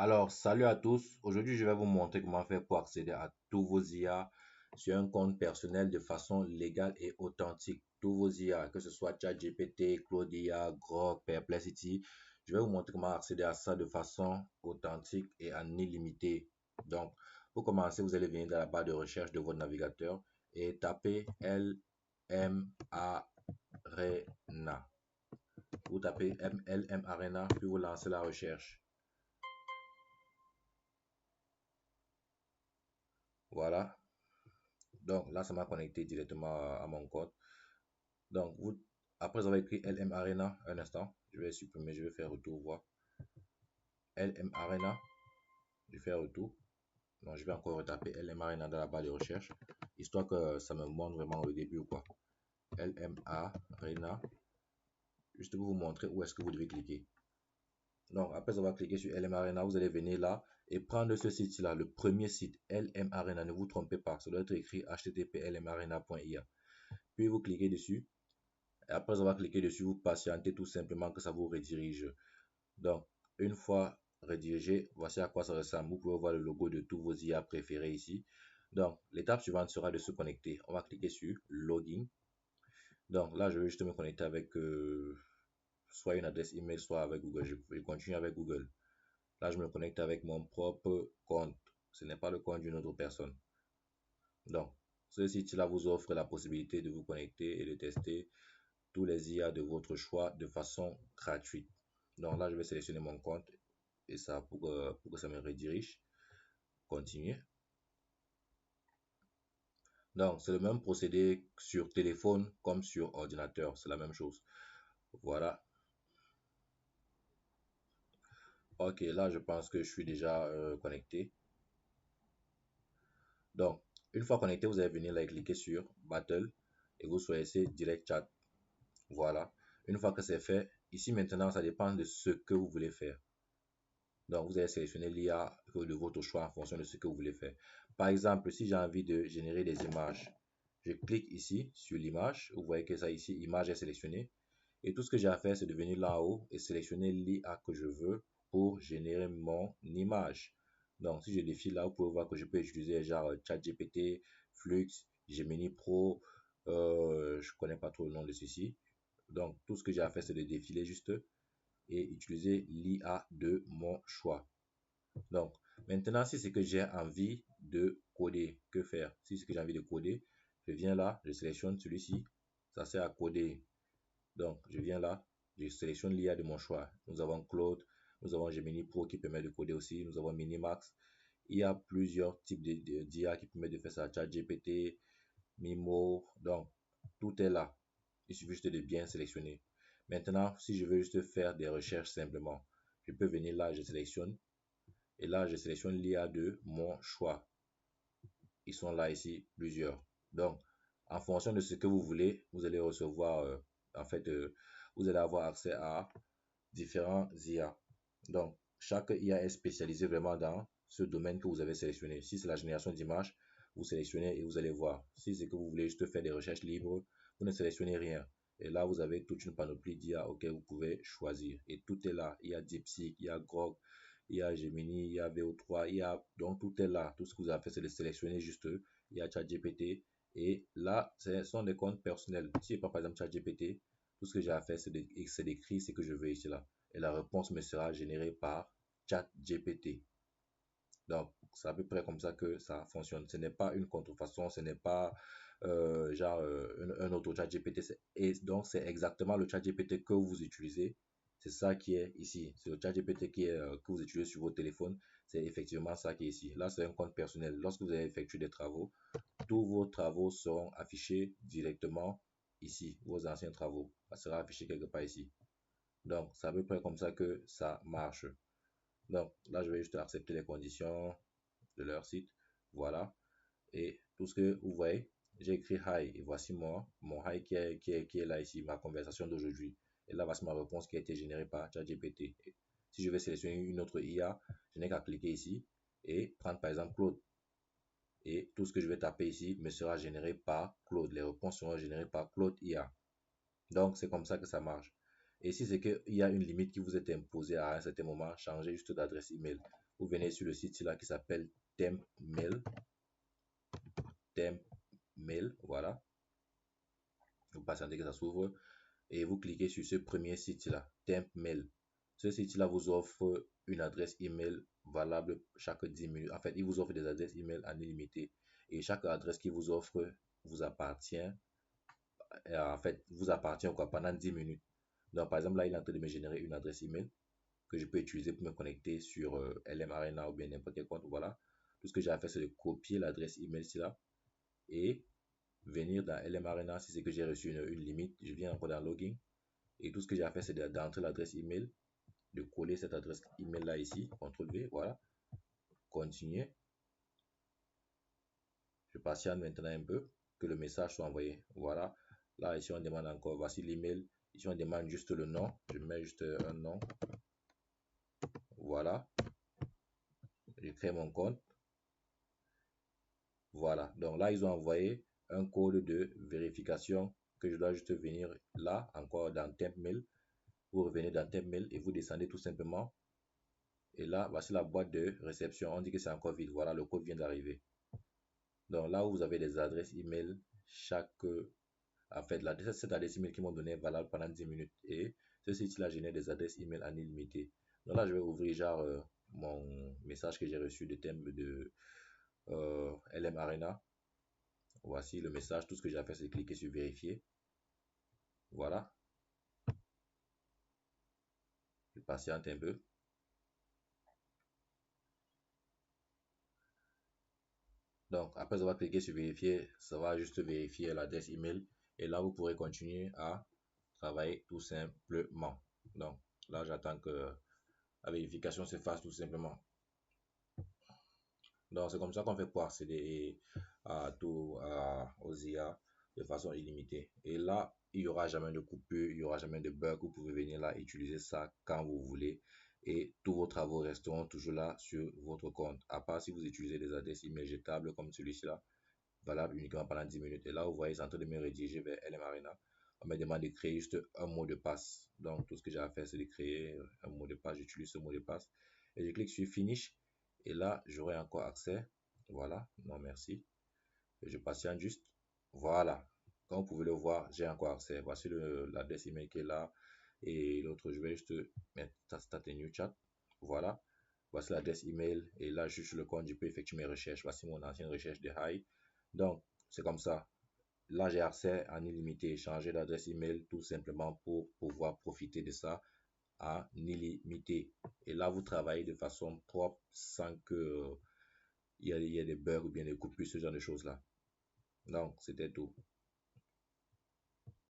Alors, salut à tous. Aujourd'hui, je vais vous montrer comment faire pour accéder à tous vos IA sur un compte personnel de façon légale et authentique. Tous vos IA, que ce soit ChatGPT, Claude IA, Grok, Perplexity. Je vais vous montrer comment accéder à ça de façon authentique et en illimité. Donc, pour commencer, vous allez venir dans la barre de recherche de votre navigateur et taper LM Arena. Vous tapez LM Arena, puis vous lancez la recherche. Voilà. Donc là, ça m'a connecté directement à mon compte. Donc, après avoir écrit LM Arena, un instant, je vais supprimer, je vais faire retour, voir. LM Arena, je vais faire retour. Donc, je vais encore retaper LM Arena dans la barre de recherche, histoire que ça me montre vraiment le début ou quoi. LM Arena, juste pour vous montrer où est-ce que vous devez cliquer. Donc, après avoir cliqué sur LM Arena, vous allez venir là et prendre ce site-là, le premier site, LM Arena. Ne vous trompez pas, ça doit être écrit http://lmarena.ia. Puis vous cliquez dessus. Et après avoir cliqué dessus, vous patientez tout simplement que ça vous redirige. Donc, une fois redirigé, voici à quoi ça ressemble. Vous pouvez voir le logo de tous vos IA préférés ici. Donc, l'étape suivante sera de se connecter. On va cliquer sur Login. Donc là, je vais juste me connecter avec soit une adresse email, soit avec Google. Je vais continuer avec Google. Là, je me connecte avec mon propre compte. Ce n'est pas le compte d'une autre personne. Donc, ce site-là vous offre la possibilité de vous connecter et de tester tous les IA de votre choix de façon gratuite. Donc là, je vais sélectionner mon compte et ça pour que ça me redirige. Continuer. Donc, c'est le même procédé sur téléphone comme sur ordinateur. C'est la même chose. Voilà. Ok, là, je pense que je suis déjà connecté. Donc, une fois connecté, vous allez venir là et cliquer sur Battle et vous choisissez Direct Chat. Voilà. Une fois que c'est fait, ici maintenant, ça dépend de ce que vous voulez faire. Donc, vous allez sélectionner l'IA de votre choix en fonction de ce que vous voulez faire. Par exemple, si j'ai envie de générer des images, je clique ici sur l'image. Vous voyez que ça ici, image est sélectionnée. Et tout ce que j'ai à faire, c'est de venir là-haut et sélectionner l'IA que je veux pour générer mon image. Donc, si je défile là, vous pouvez voir que je peux utiliser genre ChatGPT, Flux, Gemini Pro. Je connais pas trop le nom de ceci. Donc, tout ce que j'ai à faire, c'est de défiler juste et utiliser l'IA de mon choix. Donc, maintenant, si c'est que j'ai envie de coder, que faire? Si c'est que j'ai envie de coder, je viens là, je sélectionne celui-ci, ça sert à coder. Donc, je viens là, je sélectionne l'IA de mon choix. Nous avons Claude, nous avons Gemini Pro qui permet de coder aussi, nous avons Minimax. Il y a plusieurs types d'IA qui permettent de faire ça, ChatGPT, Mimo, donc tout est là. Il suffit juste de bien sélectionner. Maintenant, si je veux juste faire des recherches simplement, je peux venir là, je sélectionne et là, je sélectionne l'IA de mon choix. Ils sont là ici, plusieurs. Donc, en fonction de ce que vous voulez, vous allez recevoir, en fait, vous allez avoir accès à différents IA. Donc, chaque IA est spécialisé vraiment dans ce domaine que vous avez sélectionné. Si c'est la génération d'images, vous sélectionnez et vous allez voir. Si c'est que vous voulez juste faire des recherches libres, vous ne sélectionnez rien. Et là, vous avez toute une panoplie d'IA auxquelles vous pouvez choisir. Et tout est là. Il y a DeepSeek, il y a Grok, il y a Gemini, il y a VO3, il y a, donc tout est là. Tout ce que vous avez fait, c'est de sélectionner juste. Il y a ChatGPT. Et là, ce sont des comptes personnels. Si je prends par exemple ChatGPT, tout ce que j'ai à faire, c'est d'écrire ce que je veux ici là. Et la réponse me sera générée par ChatGPT. Donc, c'est à peu près comme ça que ça fonctionne. Ce n'est pas une contrefaçon, ce n'est pas un autre ChatGPT. Et donc, c'est exactement le ChatGPT que vous utilisez. C'est ça qui est ici. C'est le ChatGPT que vous utilisez sur votre téléphone. C'est effectivement ça qui est ici. Là, c'est un compte personnel. Lorsque vous avez effectué des travaux, tous vos travaux seront affichés directement ici. Vos anciens travaux. Ça sera affiché quelque part ici. Donc, c'est à peu près comme ça que ça marche. Donc, là, je vais juste accepter les conditions de leur site. Voilà. Et tout ce que vous voyez, j'ai écrit hi. Et voici mon hi qui est là ici, ma conversation d'aujourd'hui. Et là, voici ma réponse qui a été générée par ChatGPT. Si je vais sélectionner une autre IA, je n'ai qu'à cliquer ici et prendre par exemple Claude. Et tout ce que je vais taper ici me sera généré par Claude. Les réponses seront générées par Claude IA. Donc, c'est comme ça que ça marche. Et si c'est qu'il y a une limite qui vous est imposée à un certain moment, changez juste d'adresse email. vous venez sur le site là qui s'appelle TempMail. TempMail, voilà. Vous patientez que ça s'ouvre et vous cliquez sur ce premier site là, TempMail. Ce site là vous offre une adresse email valable chaque 10 minutes. En fait, il vous offre des adresses email en illimité et chaque adresse qu'il vous offre vous appartient. En fait, vous appartient quoi pendant 10 minutes. Donc, par exemple, là, il est en train de me générer une adresse email que je peux utiliser pour me connecter sur LM Arena ou bien n'importe quel compte. Voilà. Tout ce que j'ai à faire, c'est de copier l'adresse email ici là et venir dans LM Arena. Si c'est que j'ai reçu une limite, je viens encore dans login. Et tout ce que j'ai à faire, c'est d'entrer l'adresse email, de coller cette adresse email là ici, CTRL V, voilà. Continuer. Je patiente maintenant un peu que le message soit envoyé. Voilà. Là, ici, on demande encore, voici l'email. Ici, on demande juste le nom. Je mets juste un nom. Voilà. Je crée mon compte. Voilà. Donc là, ils ont envoyé un code de vérification que je dois juste venir là, encore dans TempMail. Vous revenez dans TempMail et vous descendez tout simplement. Et là, voici la boîte de réception. On dit que c'est encore vide. Voilà, le code vient d'arriver. Donc là où vous avez des adresses email, en fait, cette adresse email qu'ils m'ont donné est valable pendant 10 minutes. Et ce site-là génère des adresses email en illimité. Donc là, je vais ouvrir genre mon message que j'ai reçu de thème de LM Arena. Voici le message. Tout ce que j'ai à faire, c'est de cliquer sur vérifier. Voilà. Je patiente un peu. Donc, après avoir cliqué sur vérifier, ça va juste vérifier l'adresse email. Et là, vous pourrez continuer à travailler tout simplement. Donc, là, j'attends que la vérification se fasse tout simplement. Donc, c'est comme ça qu'on fait pour accéder aux IA de façon illimitée. Et là, il n'y aura jamais de coupure, il n'y aura jamais de bug. Vous pouvez venir là, utiliser ça quand vous voulez. Et tous vos travaux resteront toujours là sur votre compte. À part si vous utilisez des adresses email jetables comme celui-ci là, valable uniquement pendant 10 minutes. Et là, vous voyez, c'est en train de me rediriger vers LM Arena. On me demande de créer juste un mot de passe. Donc, tout ce que j'ai à faire, c'est de créer un mot de passe. J'utilise ce mot de passe. Et je clique sur Finish. Et là, j'aurai encore accès. Voilà. Non, merci. Et je patiente juste. Voilà. Comme vous pouvez le voir, j'ai encore accès. Voici l'adresse email qui est là. Et l'autre, je vais juste mettre Start a new chat. Voilà. Voici l'adresse email. Et là, je suis sur le compte, je peux effectuer mes recherches. Voici mon ancienne recherche de High. Donc, c'est comme ça. Là, j'ai accès en illimité. Changer d'adresse email tout simplement pour pouvoir profiter de ça en illimité. Et là, vous travaillez de façon propre sans que il y ait des bugs ou bien des coupures, ce genre de choses-là. Donc, c'était tout.